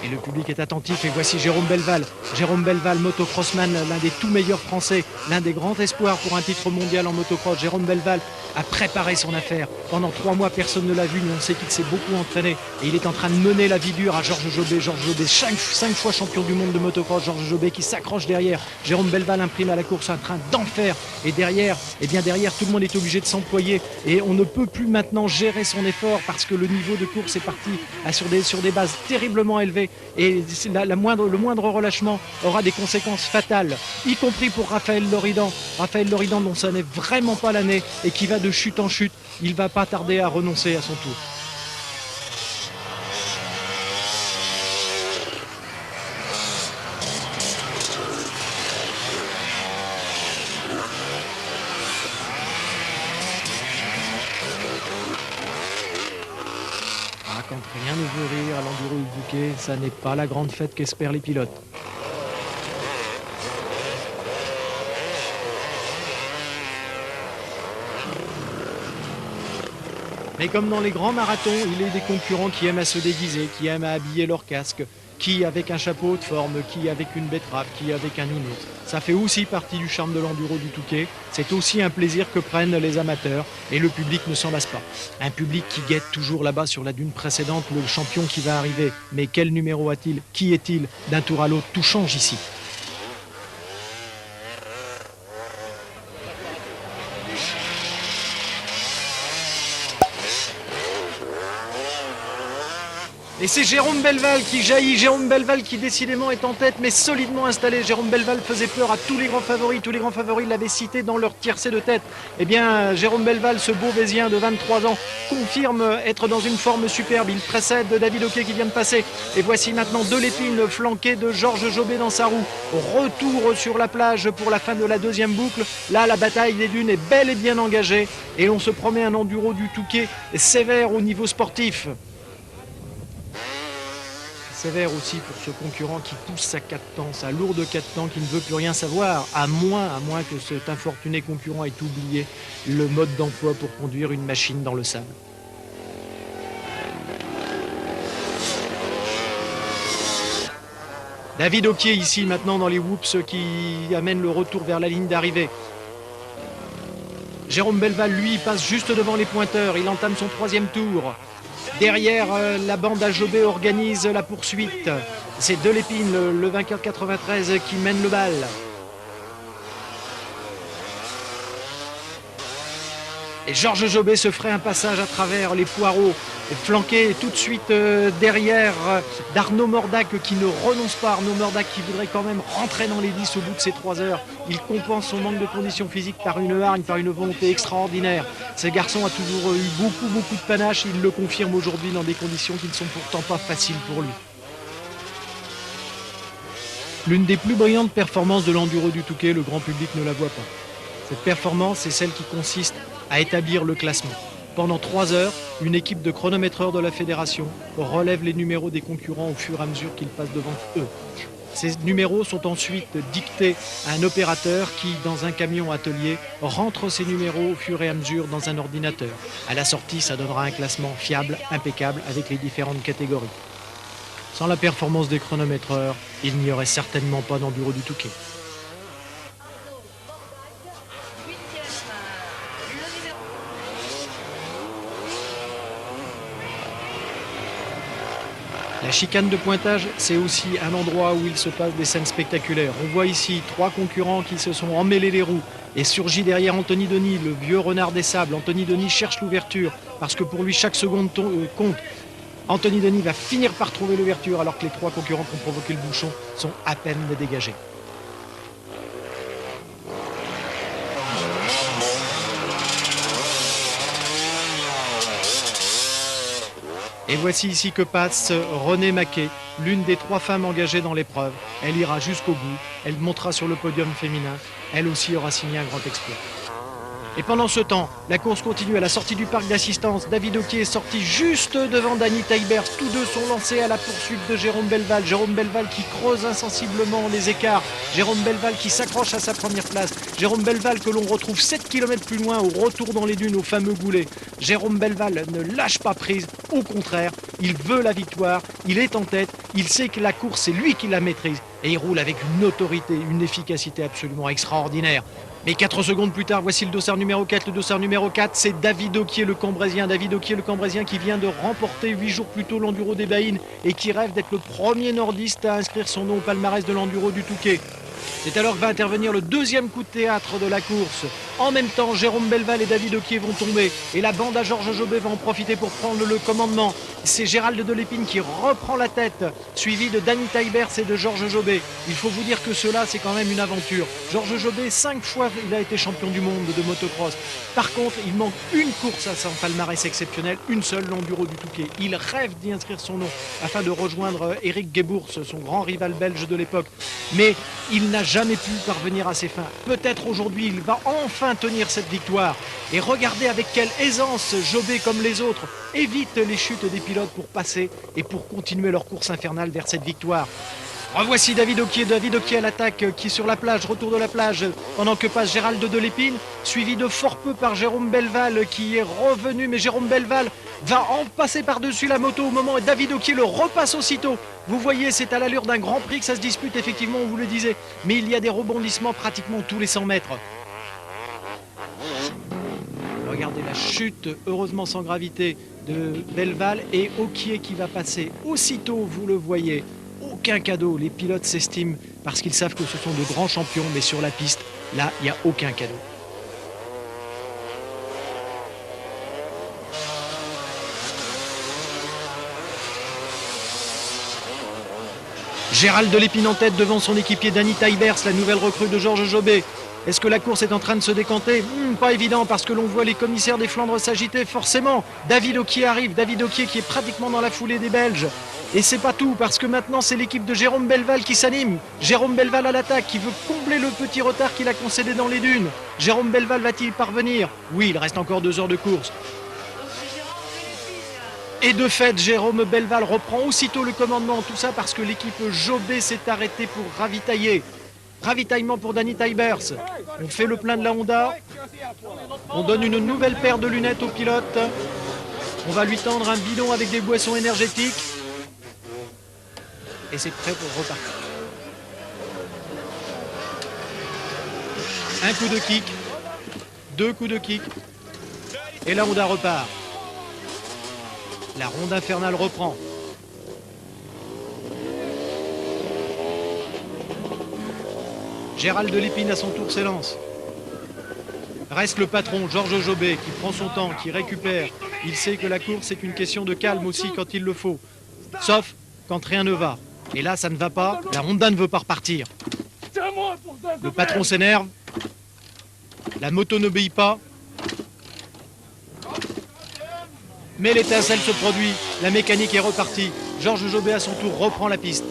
Et le public est attentif et voici Jérôme Belval. Jérôme Belval, motocrossman, l'un des tout meilleurs français, l'un des grands espoirs pour un titre mondial en motocross. Jérôme Belval a préparé son affaire. Pendant 3 mois, personne ne l'a vu, mais on sait qu'il s'est beaucoup entraîné. Et il est en train de mener la vie dure à Georges Jobet. Georges Jobet, 5 fois champion du monde de motocross. Georges Jobet qui s'accroche derrière. Jérôme Belval imprime à la course un train d'enfer. Et derrière, tout le monde est obligé de s'employer. Et on ne peut plus maintenant gérer son effort parce que le niveau de course est parti sur des bases terriblement élevées. Et le moindre relâchement aura des conséquences fatales, y compris pour Raphaël Loridan. Raphaël Loridan dont ça n'est vraiment pas l'année et qui va de chute en chute. Il ne va pas tarder à renoncer à son tour. Quand rien ne veut rire à l'enduro du Touquet, ça n'est pas la grande fête qu'espèrent les pilotes. Mais comme dans les grands marathons, il y a des concurrents qui aiment à se déguiser, qui aiment à habiller leur casque, qui avec un chapeau de forme, qui avec une betterave, qui avec un nounours. Ça fait aussi partie du charme de l'enduro du Touquet. C'est aussi un plaisir que prennent les amateurs et le public ne s'en lasse pas. Un public qui guette toujours là-bas sur la dune précédente le champion qui va arriver. Mais quel numéro a-t-il ? Qui est-il ? D'un tour à l'autre, tout change ici. Et c'est Jérôme Belval qui jaillit, Jérôme Belval qui décidément est en tête mais solidement installé. Jérôme Belval faisait peur à tous les grands favoris l'avaient cité dans leur tiercé de tête. Eh bien Jérôme Belval, ce Beauvaisien de 23 ans, confirme être dans une forme superbe. Il précède David Hockey qui vient de passer. Et voici maintenant Delépine flanqué de Georges Jobé dans sa roue. Retour sur la plage pour la fin de la deuxième boucle. Là la bataille des dunes est bel et bien engagée et on se promet un enduro du Touquet sévère au niveau sportif. Sévère aussi pour ce concurrent qui pousse sa 4 temps, sa lourde 4 temps, qui ne veut plus rien savoir, à moins que cet infortuné concurrent ait oublié le mode d'emploi pour conduire une machine dans le sable. David Hockey ici maintenant dans les whoops qui amène le retour vers la ligne d'arrivée. Jérôme Belval, lui, passe juste devant les pointeurs, il entame son 3e tour. Derrière, la bande à Jobé organise la poursuite. C'est Delépine, le vainqueur 93, qui mène le bal. Et Georges Jobé se ferait un passage à travers les poireaux, flanqué tout de suite derrière d'Arnaud Mordac qui ne renonce pas. Arnaud Mordac qui voudrait quand même rentrer dans les 10 au bout de ces 3 heures. Il compense son manque de conditions physiques par une hargne, par une volonté extraordinaire. Ce garçon a toujours eu beaucoup de panache. Il le confirme aujourd'hui dans des conditions qui ne sont pourtant pas faciles pour lui. L'une des plus brillantes performances de l'enduro du Touquet, le grand public ne la voit pas. Cette performance, c'est celle qui consiste à établir le classement. Pendant 3 heures, une équipe de chronométreurs de la fédération relève les numéros des concurrents au fur et à mesure qu'ils passent devant eux. Ces numéros sont ensuite dictés à un opérateur qui, dans un camion atelier, rentre ces numéros au fur et à mesure dans un ordinateur. À la sortie, ça donnera un classement fiable, impeccable, avec les différentes catégories. Sans la performance des chronométreurs, il n'y aurait certainement pas d'enduro du Touquet. La chicane de pointage, c'est aussi un endroit où il se passe des scènes spectaculaires. On voit ici 3 concurrents qui se sont emmêlés les roues et surgit derrière Anthony Denis, le vieux renard des sables. Anthony Denis cherche l'ouverture parce que pour lui, chaque seconde compte. Anthony Denis va finir par trouver l'ouverture alors que les 3 concurrents qui ont provoqué le bouchon sont à peine dégagés. Et voici ici que passe Renée Maquet, l'une des 3 femmes engagées dans l'épreuve. Elle ira jusqu'au bout, elle montera sur le podium féminin, elle aussi aura signé un grand exploit. Et pendant ce temps, la course continue à la sortie du parc d'assistance. David Hockey est sorti juste devant Danny Taibers. Tous deux sont lancés à la poursuite de Jérôme Belval. Jérôme Belval qui creuse insensiblement les écarts. Jérôme Belval qui s'accroche à sa première place. Jérôme Belval que l'on retrouve 7 km plus loin au retour dans les dunes, au fameux goulet. Jérôme Belval ne lâche pas prise. Au contraire, il veut la victoire. Il est en tête. Il sait que la course, c'est lui qui la maîtrise. Et il roule avec une autorité, une efficacité absolument extraordinaire. Mais 4 secondes plus tard, voici le dossard numéro 4. Le dossard numéro 4, c'est David Hockey, le Cambrésien. David Hockey, le Cambrésien qui vient de remporter 8 jours plus tôt l'Enduro des Baïnes et qui rêve d'être le premier nordiste à inscrire son nom au palmarès de l'Enduro du Touquet. C'est alors que va intervenir le deuxième coup de théâtre de la course. En même temps, Jérôme Belval et David Hockey vont tomber et la bande à Georges Jobé va en profiter pour prendre le commandement. C'est Gérald Delépine qui reprend la tête, suivi de Danny Taibers et de Georges Jobé. Il faut vous dire que cela, c'est quand même une aventure. Georges Jobé, 5 fois, il a été champion du monde de motocross. Par contre, il manque une course à son palmarès exceptionnel, une seule, l'Enduro du Touquet. Il rêve d'y inscrire son nom afin de rejoindre Eric Guébours, son grand rival belge de l'époque. Mais il n'a jamais pu parvenir à ses fins. Peut-être aujourd'hui, il va enfin tenir cette victoire. Et regardez avec quelle aisance Jobé, comme les autres, évite les chutes des pilotes pour passer et pour continuer leur course infernale vers cette victoire. Revoici David Hockey à l'attaque qui est sur la plage, retour de la plage, pendant que passe Gérald Delépine, suivi de fort peu par Jérôme Belval qui est revenu, mais Jérôme Belval va en passer par-dessus la moto au moment où David Hockey le repasse aussitôt. Vous voyez, c'est à l'allure d'un Grand Prix que ça se dispute, effectivement, on vous le disait, mais il y a des rebondissements pratiquement tous les 100 mètres. Regardez la chute, heureusement sans gravité, de Belval et Hockey qui va passer aussitôt, vous le voyez. Aucun cadeau, les pilotes s'estiment parce qu'ils savent que ce sont de grands champions, mais sur la piste, là, il n'y a aucun cadeau. Gérald Delépine en tête devant son équipier Danny Taibers, la nouvelle recrue de Georges Jobé. Est-ce que la course est en train de se décanter? Pas évident parce que l'on voit les commissaires des Flandres s'agiter forcément. David Oquier arrive, David Oquier qui est pratiquement dans la foulée des Belges. Et c'est pas tout parce que maintenant c'est l'équipe de Jérôme Belval qui s'anime. Jérôme Belval à l'attaque qui veut combler le petit retard qu'il a concédé dans les dunes. Jérôme Belval va-t-il parvenir? Oui, il reste encore 2 heures de course. Et de fait, Jérôme Belval reprend aussitôt le commandement. Tout ça parce que l'équipe Jobé s'est arrêtée pour ravitailler. Ravitaillement pour Danny Taibers. On fait le plein de la Honda. On donne une nouvelle paire de lunettes au pilote. On va lui tendre un bidon avec des boissons énergétiques. Et c'est prêt pour repartir. Un coup de kick. 2 coups de kick. Et la Honda repart. La ronde infernale reprend. Gérald Delépine à son tour s'élance. Reste le patron, Georges Jobé, qui prend son temps, qui récupère. Il sait que la course est une question de calme aussi quand il le faut. Sauf quand rien ne va. Et là, ça ne va pas. La Honda ne veut pas repartir. Le patron s'énerve. La moto n'obéit pas. Mais l'étincelle se produit, la mécanique est repartie. Georges Jobé à son tour reprend la piste.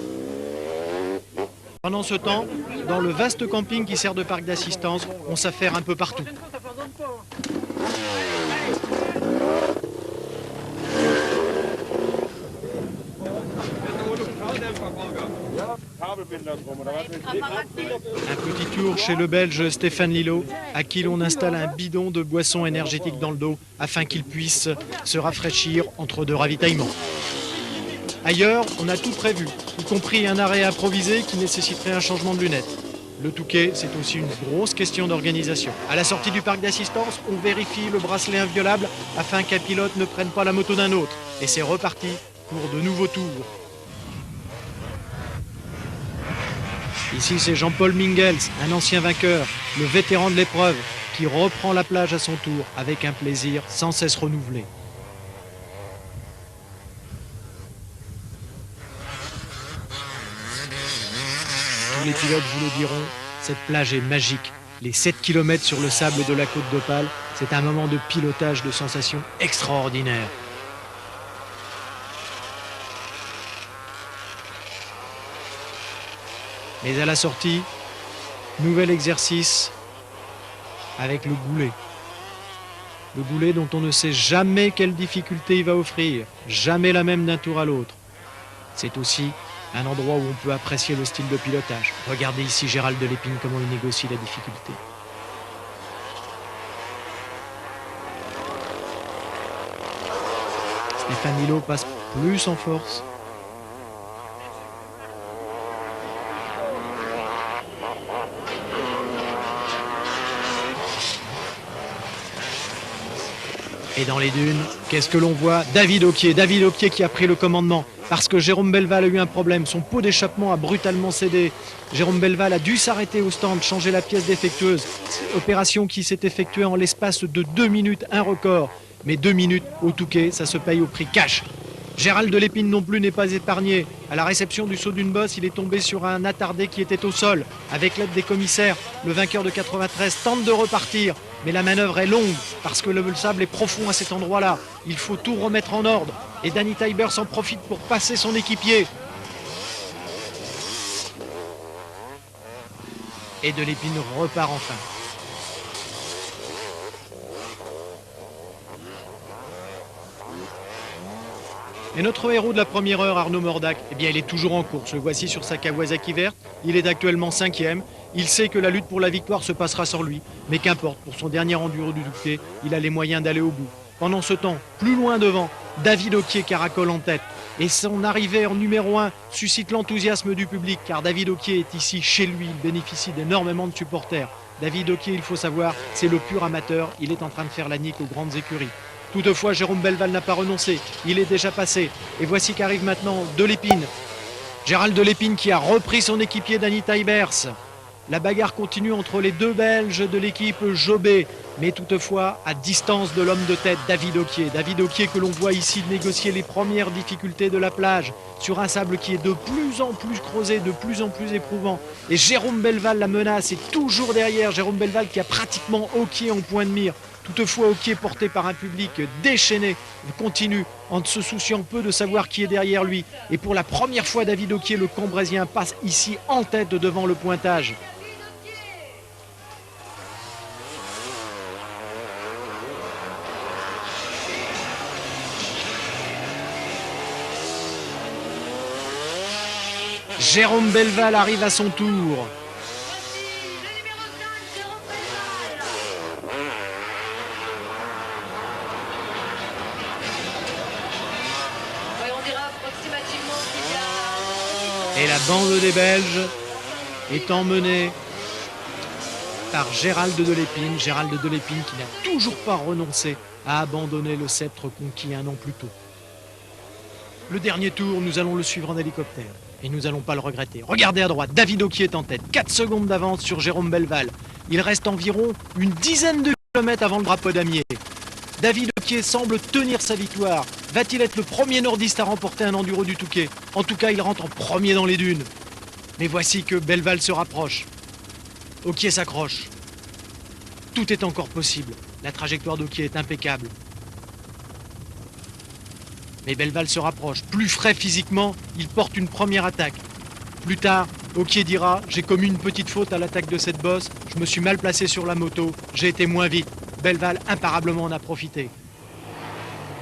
Pendant ce temps, dans le vaste camping qui sert de parc d'assistance, on s'affaire un peu partout. Un petit tour chez le Belge Stéphane Lillo, à qui l'on installe un bidon de boissons énergétiques dans le dos afin qu'il puisse se rafraîchir entre 2 ravitaillements. Ailleurs, on a tout prévu, y compris un arrêt improvisé qui nécessiterait un changement de lunettes. Le Touquet, c'est aussi une grosse question d'organisation. À la sortie du parc d'assistance, on vérifie le bracelet inviolable afin qu'un pilote ne prenne pas la moto d'un autre. Et c'est reparti pour de nouveaux tours. Ici, c'est Jean-Paul Mingels, un ancien vainqueur, le vétéran de l'épreuve, qui reprend la plage à son tour avec un plaisir sans cesse renouvelé. Tous les pilotes vous le diront, cette plage est magique. Les 7 km sur le sable de la côte d'Opale, c'est un moment de pilotage de sensations extraordinaires. Mais à la sortie, nouvel exercice avec le goulet. Le goulet dont on ne sait jamais quelle difficulté il va offrir, jamais la même d'un tour à l'autre. C'est aussi un endroit où on peut apprécier le style de pilotage. Regardez ici Gérald Delépine comment il négocie la difficulté. Stéphane Lillo passe plus en force. Et dans les dunes, qu'est-ce que l'on voit? David Oquier qui a pris le commandement parce que Jérôme Belval a eu un problème. Son pot d'échappement a brutalement cédé. Jérôme Belval a dû s'arrêter au stand, changer la pièce défectueuse. Opération qui s'est effectuée en l'espace de 2 minutes, un record. Mais 2 minutes au Touquet, ça se paye au prix cash. Gérald Delépine non plus n'est pas épargné. À la réception du saut d'une bosse, il est tombé sur un attardé qui était au sol. Avec l'aide des commissaires, le vainqueur de 93 tente de repartir. Mais la manœuvre est longue parce que le sable est profond à cet endroit-là. Il faut tout remettre en ordre. Et Danny Taibers en profite pour passer son équipier. Et Delépine repart enfin. Et notre héros de la première heure, Arnaud Mordac, eh bien, il est toujours en course. Le voici sur sa Kawasaki verte. Il est actuellement 5e. Il sait que la lutte pour la victoire se passera sans lui. Mais qu'importe, pour son dernier enduro du Touquet, il a les moyens d'aller au bout. Pendant ce temps, plus loin devant, David Oquier caracole en tête. Et son arrivée en numéro 1 suscite l'enthousiasme du public, car David Oquier est ici chez lui. Il bénéficie d'énormément de supporters. David Oquier, il faut savoir, c'est le pur amateur. Il est en train de faire la nique aux grandes écuries. Toutefois, Jérôme Belval n'a pas renoncé. Il est déjà passé. Et voici qu'arrive maintenant Delépine. Gérald Delépine qui a repris son équipier Danny Taibers. La bagarre continue entre les 2 Belges de l'équipe Jobé. mais toutefois à distance de l'homme de tête David Oquier. David Oquier que l'on voit ici négocier les premières difficultés de la plage sur un sable qui est de plus en plus creusé, de plus en plus éprouvant. Et Jérôme Belval la menace est toujours derrière. Jérôme Belval qui a pratiquement Oquier en point de mire. Toutefois, Oquier, porté par un public déchaîné, continue en se souciant peu de savoir qui est derrière lui. Et pour la première fois, David Oquier, le Cambrésien, passe ici en tête devant le pointage. Jérôme Belval arrive à son tour. Et la bande des Belges est emmenée par Gérald Delépine. Gérald Delépine qui n'a toujours pas renoncé à abandonner le sceptre conquis un an plus tôt. Le dernier tour, nous allons le suivre en hélicoptère. Et nous n'allons pas le regretter. Regardez à droite, David Oquier est en tête. 4 secondes d'avance sur Jérôme Belval. Il reste environ une dizaine de kilomètres avant le drapeau damier. David Oquier semble tenir sa victoire. Va-t-il être le premier nordiste à remporter un enduro du Touquet? En tout cas, il rentre en premier dans les dunes. Mais voici que Belval se rapproche. Oquier s'accroche. Tout est encore possible. La trajectoire d'Oquier est impeccable. Mais Belval se rapproche. Plus frais physiquement, il porte une première attaque. Plus tard, Oquier dira « J'ai commis une petite faute à l'attaque de cette bosse. Je me suis mal placé sur la moto. J'ai été moins vite. » Belval imparablement en a profité.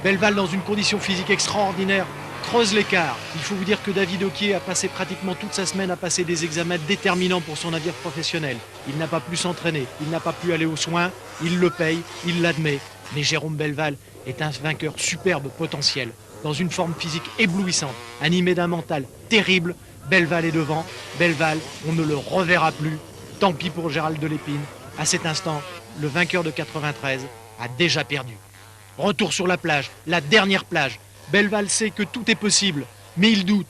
Belval, dans une condition physique extraordinaire, creuse l'écart. Il faut vous dire que David Oquier a passé pratiquement toute sa semaine à passer des examens déterminants pour son navire professionnel. Il n'a pas pu s'entraîner, il n'a pas pu aller aux soins, il le paye, il l'admet. Mais Jérôme Belval est un vainqueur superbe potentiel, dans une forme physique éblouissante, animé d'un mental terrible. Belval est devant, Belval, on ne le reverra plus. Tant pis pour Gérald Delépine. À cet instant, le vainqueur de 93 a déjà perdu. Retour sur la plage, la dernière plage. Belval sait que tout est possible, mais il doute.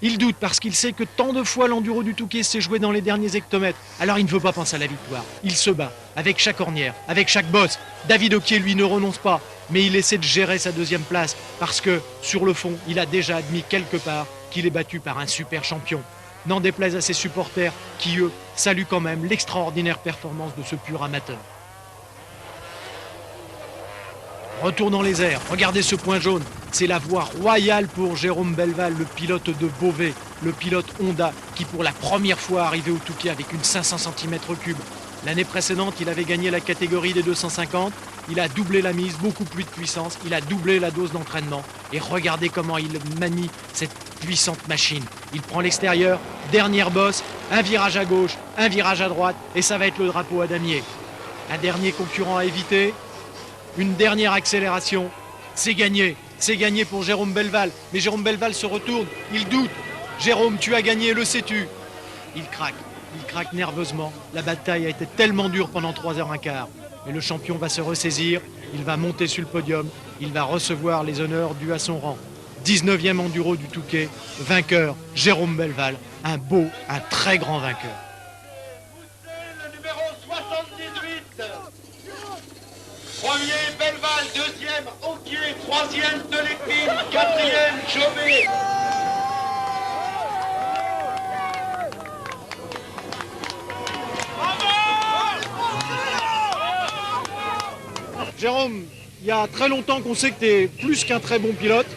Il doute parce qu'il sait que tant de fois l'enduro du Touquet s'est joué dans les derniers hectomètres. Alors il ne veut pas penser à la victoire. Il se bat avec chaque ornière, avec chaque bosse. David Oquier, lui, ne renonce pas, mais il essaie de gérer sa deuxième place parce que, sur le fond, il a déjà admis quelque part qu'il est battu par un super champion. N'en déplaise à ses supporters qui, eux, saluent quand même l'extraordinaire performance de ce pur amateur. Retour dans les airs, regardez ce point jaune, c'est la voie royale pour Jérôme Belval, le pilote de Beauvais, le pilote Honda, qui pour la première fois arrivé au Touquet avec une 500 cm3. L'année précédente, il avait gagné la catégorie des 250, il a doublé la mise, beaucoup plus de puissance, il a doublé la dose d'entraînement. Et regardez comment il manie cette puissante machine. Il prend l'extérieur, dernière bosse, un virage à gauche, un virage à droite, et ça va être le drapeau à damier. Un dernier concurrent à éviter. Une dernière accélération, c'est gagné pour Jérôme Belval. Mais Jérôme Belval se retourne, il doute. Jérôme, tu as gagné, le sais-tu? Il craque nerveusement. La bataille a été tellement dure pendant 3h15. Mais le champion va se ressaisir, il va monter sur le podium, il va recevoir les honneurs dus à son rang. 19e enduro du Touquet, vainqueur, Jérôme Belval, un beau, un très grand vainqueur. Le numéro 78. Premier, Belval. Deuxième, Oquier. Troisième, Delépine. Quatrième, Jomet. Jérôme, il y a très longtemps qu'on sait que tu es plus qu'un très bon pilote.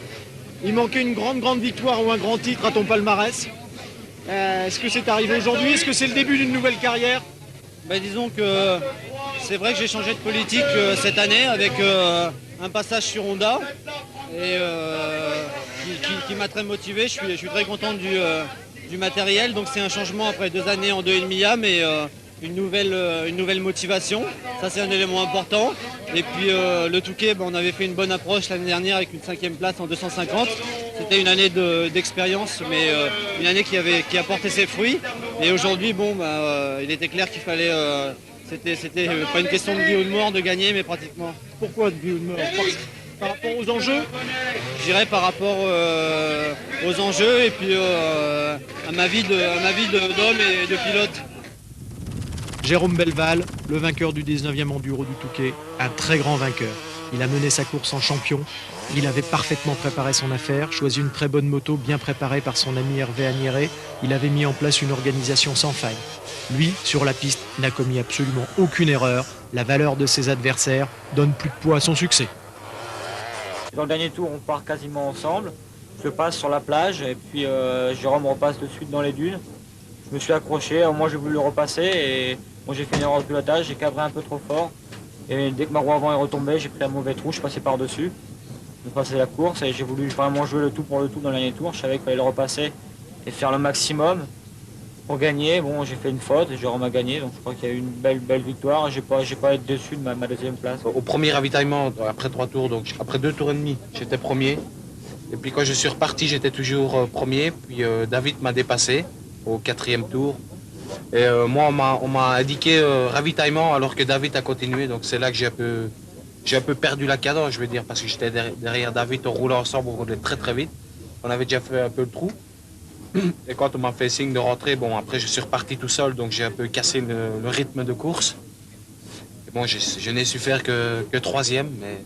Il manquait une grande victoire ou un grand titre à ton palmarès. Est-ce que c'est arrivé aujourd'hui? Est-ce que c'est le début d'une nouvelle carrière? Disons que c'est vrai que j'ai changé de politique cette année avec un passage sur Honda et qui m'a très motivé. Je suis très content du matériel. Donc c'est un changement après 2 années en 2,5 YAM, mais une nouvelle motivation. Ça c'est un élément important. Et puis le Touquet, on avait fait une bonne approche l'année dernière avec une 5e place en 250. C'était une année d'expérience, mais une année qui a porté ses fruits. Et aujourd'hui, il était clair qu'il fallait... C'était pas une question de vie ou de mort de gagner, mais pratiquement. Pourquoi de vie ou de mort? Par rapport aux enjeux? Je dirais par rapport aux enjeux et puis à ma vie d'homme et de pilote. Jérôme Belval, le vainqueur du 19e Enduro du Touquet, un très grand vainqueur. Il a mené sa course en champion, il avait parfaitement préparé son affaire, choisi une très bonne moto bien préparée par son ami Hervé Agnéré, il avait mis en place une organisation sans faille. Lui, sur la piste, n'a commis absolument aucune erreur, la valeur de ses adversaires donne plus de poids à son succès. Dans le dernier tour, on part quasiment ensemble, je passe sur la plage et puis Jérôme repasse de suite dans les dunes. Je me suis accroché, moi j'ai voulu le repasser et bon, j'ai fait une erreur de pilotage, j'ai cabré un peu trop fort. Et dès que ma roue avant est retombée, j'ai pris un mauvais trou, je suis passé par-dessus. Je passais la course et j'ai voulu vraiment jouer le tout pour le tout dans le dernier tour. Je savais qu'il fallait le repasser et faire le maximum pour gagner. Bon, j'ai fait une faute et Jérôme a gagné, donc je crois qu'il y a eu une belle victoire. J'ai pas été déçu de ma deuxième place. Au premier ravitaillement, après 3 tours, donc après 2 tours et demi, j'étais premier. Et puis quand je suis reparti, j'étais toujours premier. Puis David m'a dépassé au 4e tour. Et moi, on m'a indiqué ravitaillement alors que David a continué. Donc c'est là que j'ai un peu perdu la cadence, je veux dire, parce que j'étais derrière David, on roulait ensemble, on roulait très très vite. On avait déjà fait un peu le trou. Et quand on m'a fait signe de rentrer, bon, après je suis reparti tout seul, donc j'ai un peu cassé le rythme de course. Et bon, je n'ai su faire que 3e, mais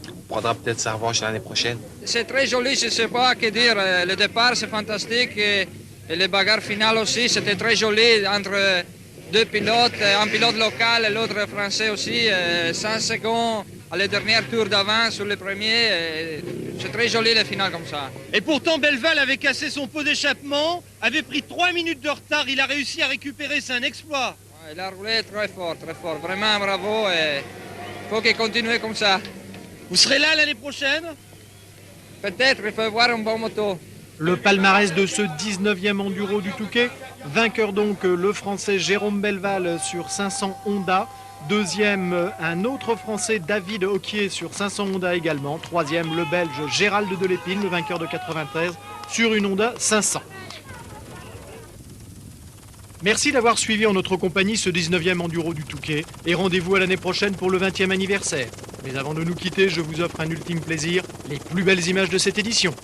on prendra peut-être sa revanche l'année prochaine. C'est très joli, je ne sais pas que dire. Le départ, c'est fantastique. Et les bagarres finales aussi, c'était très joli entre deux pilotes, un pilote local et l'autre français aussi, 5 secondes à le dernier tour d'avant sur le premier. C'est très joli les finales comme ça. Et pourtant, Belval avait cassé son pot d'échappement, avait pris 3 minutes de retard, il a réussi à récupérer, c'est un exploit. Ouais, il a roulé très fort, vraiment bravo et il faut qu'il continue comme ça. Vous serez là l'année prochaine? Peut-être, il faut voir un bon moto. Le palmarès de ce 19e Enduro du Touquet, vainqueur donc le Français Jérôme Belval sur 500 Honda. Deuxième, un autre Français, David Ocquier, sur 500 Honda également. Troisième, le Belge Gérald Delépine, le vainqueur de 93, sur une Honda 500. Merci d'avoir suivi en notre compagnie ce 19e Enduro du Touquet et rendez-vous à l'année prochaine pour le 20e anniversaire. Mais avant de nous quitter, je vous offre un ultime plaisir, les plus belles images de cette édition.